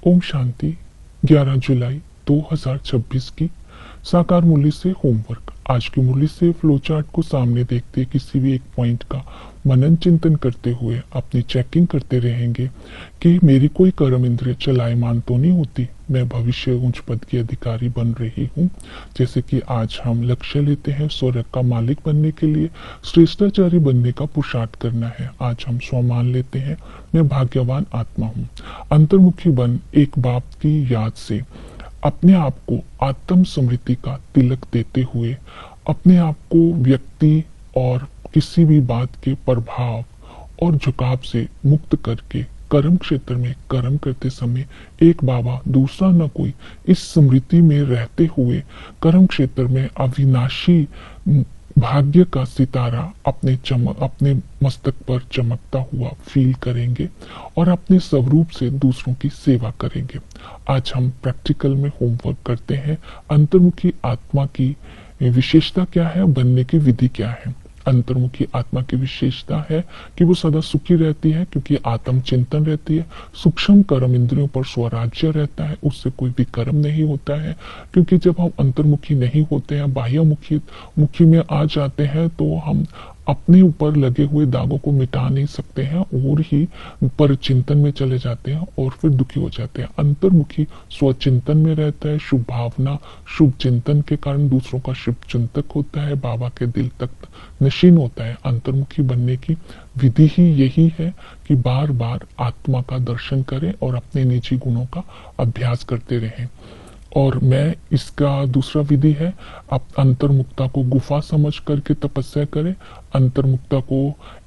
ओम शांति। 11 जुलाई 2026 की साकार मुरली से होमवर्क। आज की मुरली से फ्लो चार्ट को सामने देखते किसी भी एक पॉइंट का मनन चिंतन करते हुए अपनी चेकिंग करते रहेंगे कि मेरी कोई कर्म इंद्रिय चलायमान तो नहीं होती, मैं भविष्य उच्च पद की अधिकारी बन रही हूँ। जैसे कि आज हम लक्ष्य लेते हैं स्वर्ग का मालिक बनने के लिए श्रेष्ठाचारी बनने का पुरुषार्थ करना है। आज हम स्वमान लेते हैं मैं भाग्यवान आत्मा हूँ। अंतर्मुखी बन एक बाप की याद से अपने आप को आत्म स्मृति का तिलक देते हुए अपने आप को व्यक्ति और किसी भी बात के प्रभाव और झुकाव से मुक्त करके कर्म क्षेत्र में कर्म करते समय एक बाबा दूसरा न कोई इस स्मृति में रहते हुए कर्म क्षेत्र में अविनाशी भाग्य का सितारा अपने मस्तक पर चमकता हुआ फील करेंगे और अपने स्वरूप से दूसरों की सेवा करेंगे। आज हम प्रैक्टिकल में होमवर्क करते हैं अंतर्मुखी आत्मा की विशेषता क्या है, बनने की विधि क्या है। अंतर्मुखी आत्मा की विशेषता है कि वो सदा सुखी रहती है क्योंकि आत्म चिंतन रहती है। सूक्ष्म कर्म इंद्रियों पर स्वराज्य रहता है, उससे कोई भी कर्म नहीं होता है। क्योंकि जब हम अंतर्मुखी नहीं होते हैं, बाह्य मुखी में आ जाते हैं तो हम अपने ऊपर लगे हुए दागों को मिटा नहीं सकते हैं और ही पर चिंतन में चले जाते हैं और फिर दुखी हो जाते हैं। अंतर्मुखी स्वचिंतन में रहता है, शुभ भावना शुभ चिंतन के कारण दूसरों का शुभ चिंतक होता है, बाबा के दिल तक नशीन होता है। अंतर्मुखी बनने की विधि ही यही है कि बार बार आत्मा का दर्शन करें और अपने निजी गुणों का अभ्यास करते रहें। और मैं इसका दूसरा विधि है, आप अंतर्मुक्ता को गुफा समझ करके तपस्या करें, अंतर्मुक्ता को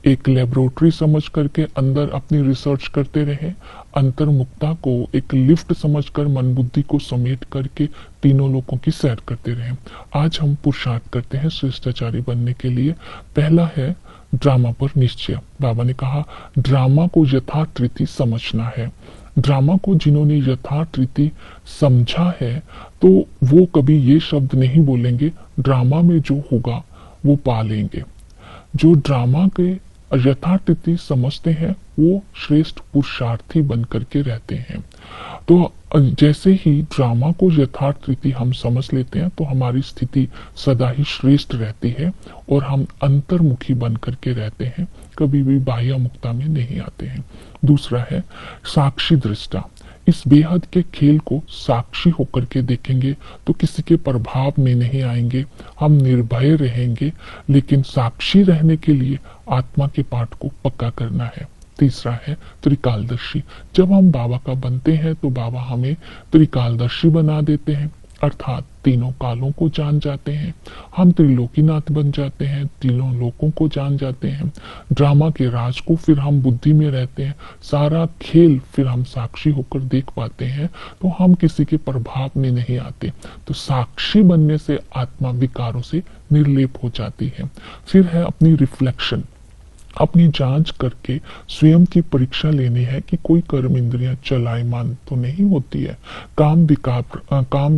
एक लेबोरेटरी समझ करके अंदर अपनी रिसर्च करते रहें, अंतर्मुक्ता को एक लिफ्ट समझकर मन बुद्धि को समेट करके तीनों लोगों की सैर करते रहें। आज हम पुरुषार्थ करते हैं श्रेष्ठाचारी बनने के लिए। पहला है ड्रामा पर निश्चय। बाबा ने कहा ड्रामा को यथार्थ रीति समझना है। ड्रामा को जिन्होंने यथार्थ रीति समझा है तो वो कभी ये शब्द नहीं बोलेंगे ड्रामा में जो होगा वो पा लेंगे। जो ड्रामा के यथार्थ रीति समझते हैं वो श्रेष्ठ पुरुषार्थी बन करके रहते हैं। तो जैसे ही ड्रामा को यथार्थ रीति हम समझ लेते हैं तो हमारी स्थिति सदा ही श्रेष्ठ रहती है और हम अंतर्मुखी बन करके रहते हैं, कभी भी बाह्य मुक्ता में नहीं आते हैं। दूसरा है साक्षी दृष्टा। इस बेहद के खेल को साक्षी होकर के देखेंगे तो किसी के प्रभाव में नहीं आएंगे, हम निर्भय रहेंगे। लेकिन साक्षी रहने के लिए आत्मा के पाठ को पक्का करना है। तीसरा है त्रिकालदर्शी। जब हम बाबा का बनते हैं तो बाबा हमें त्रिकालदर्शी बना देते हैं, अर्थात तीनों कालों को जान जाते हैं। हम त्रिलोकीनाथ बन जाते हैं, तीनों लोकों को जान जाते हैं। ड्रामा के राज को फिर हम बुद्धि में रहते हैं, सारा खेल फिर हम साक्षी होकर देख पाते हैं तो हम किसी के प्रभाव में नहीं आते। तो साक्षी बनने से आत्मा विकारों से निर्लेप हो जाती है। फिर है अपनी रिफ्लेक्शन, अपनी जांच करके स्वयं की परीक्षा लेनी है कि कोई कर्म इंद्रियां चलायमान तो नहीं होती है। काम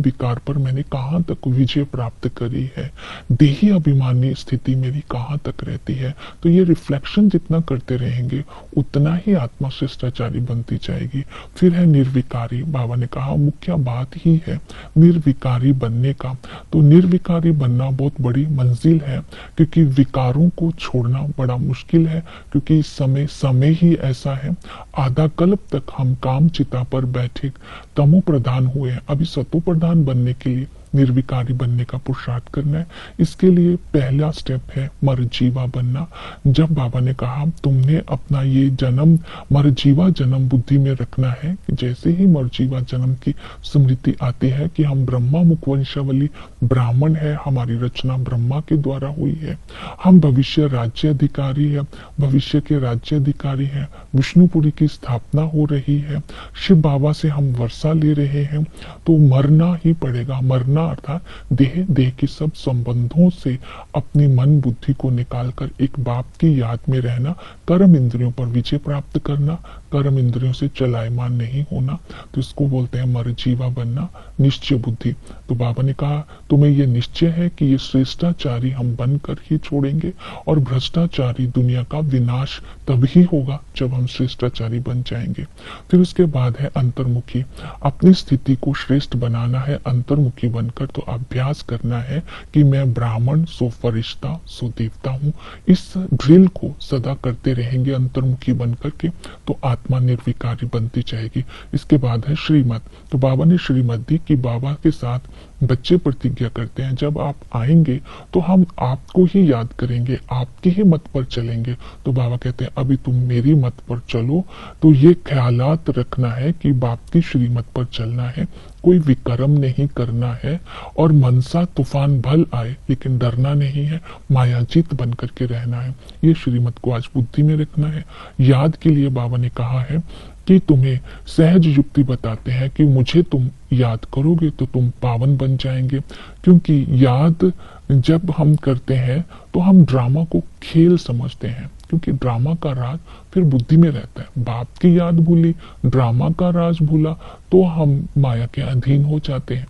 विकार पर मैंने कहाँ तक विजय प्राप्त करी है, देही अभिमानी स्थिति मेरी कहाँ तक रहती है। तो ये रिफ्लेक्शन जितना करते रहेंगे उतना ही आत्मा श्रेष्ठाचारी बनती जाएगी। फिर है निर्विकारी। बाबा ने कहा मुख्य बात ही है निर्विकारी बनने का। तो निर्विकारी बनना बहुत बड़ी मंजिल है क्योंकि विकारों को छोड़ना बड़ा मुश्किल है, क्योंकि समय ही ऐसा है। आधा कल्प तक हम काम चिता पर बैठे तमो प्रधान हुए हैं, अभी सतो प्रधान बनने के लिए निर्विकारी बनने का पुरुषार्थ करना है। इसके लिए पहला स्टेप है मरजीवा बनना। जब बाबा ने कहा तुमने अपना ये जन्म मरजीवा जन्म बुद्धि में रखना है, जैसे ही मरजीवा जन्म की स्मृति आती है कि हम ब्रह्मा मुखवंशावली ब्राह्मण है, हमारी रचना ब्रह्मा के द्वारा हुई है, हम भविष्य राज्य अधिकारी है, भविष्य के राज्य अधिकारी है, विष्णुपुरी की स्थापना हो रही है, शिव बाबा से हम वर्षा ले रहे हैं, तो मरना ही पड़ेगा। मरना अर्थात देह की सब संबंधों से अपनी मन बुद्धि को निकालकर एक बाप की याद में रहना, कर्म इंद्रियों पर विजय प्राप्त करना, कर्म इंद्रियों से चलायमान नहीं होना, तो इसको बोलते हैं मरजीवा बनना, निश्चय बुद्धि। तो बाबा ने कहा तुम्हें ये निश्चय है कि ये श्रेष्ठाचारी हम बनकर ही छोड़ेंगे, और भ्रष्टाचारी दुनिया का विनाश तभी होगा जब हम श्रेष्ठाचारी बन जाएंगे। फिर उसके बाद है अंतर्मुखी। अपनी स्थिति को श्रेष्ठ बनाना है अंतर्मुखी बनकर, तो अभ्यास करना है कि मैं ब्राह्मण सो फरिश्ता सो देवता हूँ। इस ड्रिल को सदा करते रहेंगे अंतर्मुखी बनकर के, तो आत्मा निर्विकारी बनती जाएगी। इसके बाद है श्रीमत। तो बाबा ने श्रीमत दी कि बाबा के साथ बच्चे प्रतिज्ञा करते हैं जब आप आएंगे तो हम आपको ही याद करेंगे, आपके ही मत पर चलेंगे। तो बाबा कहते हैं अभी तुम मेरी मत पर चलो। तो ये ख्यालात रखना है कि बाप की श्रीमत पर चलना है, कोई विक्रम नहीं करना है, और मनसा तूफान भल आए लेकिन डरना नहीं है, मायाजीत बन करके रहना है। ये श्रीमत को आज बुद्धि में रखना है। याद के लिए बाबा ने कहा है कि तुम्हें सहज युक्ति बताते हैं कि मुझे तुम याद करोगे तो तुम पावन बन जाएंगे। क्योंकि याद जब हम करते हैं तो हम ड्रामा को खेल समझते हैं, क्योंकि ड्रामा का राज फिर बुद्धि में रहता है। बाप की याद भूली, ड्रामा का राज भूला, तो हम माया के अधीन हो जाते हैं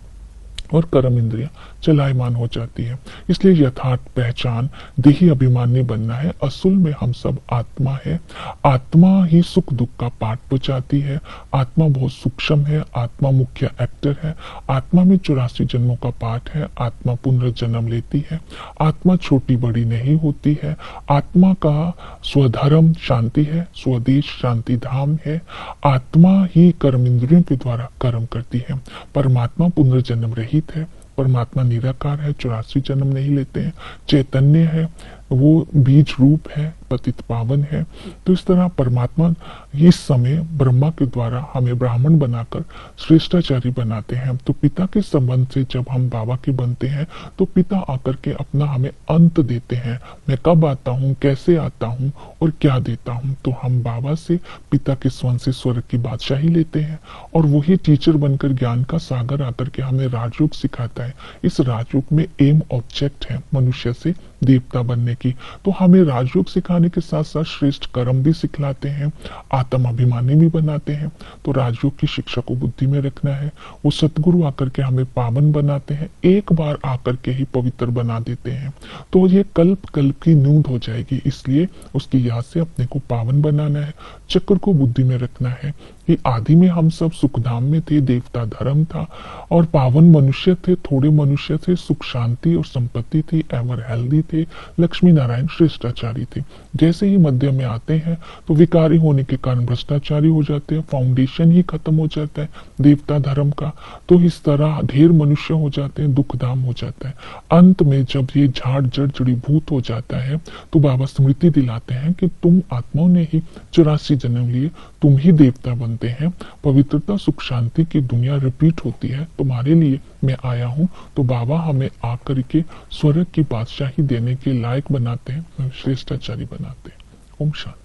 और कर्म इंद्रियां चलायमान हो जाती है। इसलिए यथार्थ पहचान देही अभिमानी बनना है। असल में हम सब आत्मा है, आत्मा ही सुख दुख का पाठ बचाती है। आत्मा बहुत सूक्ष्म है, आत्मा मुख्य एक्टर है। आत्मा में 84 जन्मों का पाठ है। आत्मा पुनर्जन्म लेती है। आत्मा छोटी बड़ी नहीं होती है। आत्मा का स्वधर्म शांति है, स्वदेश शांति धाम है। आत्मा ही कर्म इंद्रियों के द्वारा कर्म करती है। परमात्मा पुनर्जन्म रहित है, परमात्मा निराकार है, 84 जन्म नहीं लेते हैं। चैतन्य है, वो बीज रूप है, पतित पावन है। तो इस तरह परमात्मा इस समय ब्रह्मा के द्वारा हमें ब्राह्मण बनाकर श्रेष्ठाचारी बनाते हैं। तो पिता के संबंध से जब हम बाबा के बनते हैं तो पिता आकर के अपना हमें अंत देते हैं। मैं कब आता हूँ, कैसे आता हूँ और क्या देता हूँ। तो हम बाबा से पिता के स्वर्ग से स्वर्ग की बादशाही लेते हैं, और वही टीचर बनकर ज्ञान का सागर आकर के हमें राजयोग सिखाता है। इस राजयोग में एम ऑब्जेक्ट है मनुष्य से देवता बनने की। तो हमें राजयोग सिखाने के साथ साथ श्रेष्ठ कर्म भी सिखलाते हैं, आत्म अभिमानी भी बनाते हैं। तो राजयोग की शिक्षा को बुद्धि में रखना है। वो सतगुरु आकर के हमें पावन बनाते हैं, एक बार आकर के ही पवित्र बना देते हैं। तो ये कल्प कल्प की नींद हो जाएगी, इसलिए उसकी याद से अपने को पावन बनाना है। चक्र को बुद्धि में रखना है कि आदि में हम सब सुखधाम में थे, देवता धर्म था, और पावन मनुष्य थे, थोड़े मनुष्य थे, सुख शांति और संपत्ति थी, एवर हेल्दी थे, लक्ष्मी नारायण श्रेष्ठाचारी थे। जैसे ही मध्य में आते हैं तो विकारी होने के कारण भ्रष्टाचारी हो जाते हैं, फाउंडेशन ही खत्म हो जाता है देवता धर्म का। तो इस तरह ढेर मनुष्य हो जाते हैं, दुखधाम हो जाता है। अंत में जब ये झाड़ जड़ जड़ीभूत हो जाता है तो बाबा स्मृति दिलाते हैं कि तुम आत्माओं ने ही 84 जन्म लिए, तुम ही देवता बनते हैं। पवित्रता सुख शांति की दुनिया रिपीट होती है, तुम्हारे लिए मैं आया हूँ। तो बाबा हमें आकर के स्वर्ग की बादशाही देने के लायक बनाते हैं, श्रेष्ठाचारी बनाते हैं। ओम शांति।